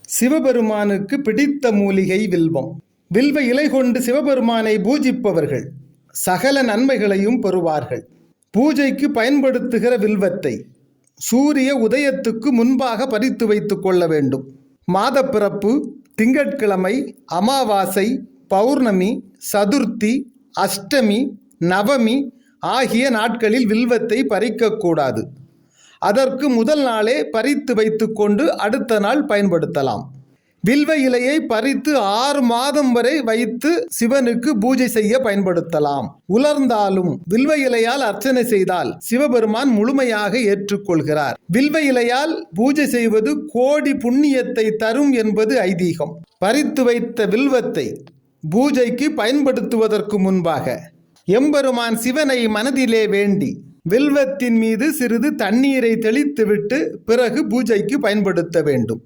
சிவபெருமானுக்கு பிடித்த மூலிகை வில்வம். வில்வ இலை கொண்டு சிவபெருமானை பூஜிப்பவர்கள் சகல நன்மைகளையும் பெறுவார்கள். பூஜைக்கு பயன்படுத்துகிற வில்வத்தை சூரிய உதயத்துக்கு முன்பாக பறித்து வைத்துக் கொள்ள வேண்டும். மாதப்பிறப்பு, திங்கட்கிழமை, அமாவாசை, பௌர்ணமி, சதுர்த்தி, அஷ்டமி, நவமி ஆகிய நாட்களில் வில்வத்தை பறிக்கக்கூடாது. அதற்கு முதல் நாளே பறித்து வைத்துக்கொண்டு அடுத்த நாள் பயன்படுத்தலாம். வில்வ இலையை பறித்து 6 மாதம் வரை வைத்து சிவனுக்கு பூஜை செய்ய பயன்படுத்தலாம். உலர்ந்தாலும் வில்வ இலையால் அர்ச்சனை செய்தால் சிவபெருமான் முழுமையாக ஏற்றுக்கொள்கிறார். வில்வ இலையால் பூஜை செய்வது கோடி புண்ணியத்தை தரும் என்பது ஐதீகம். பறித்து வைத்த வில்வத்தை பூஜைக்கு பயன்படுத்துவதற்கு முன்பாக எம்பெருமான் சிவனை மனதிலே வேண்டி வில்வத்தின் மீது சிறிது தண்ணீரை தெளித்துவிட்டு பிறகு பூஜைக்கு பயன்படுத்த வேண்டும்.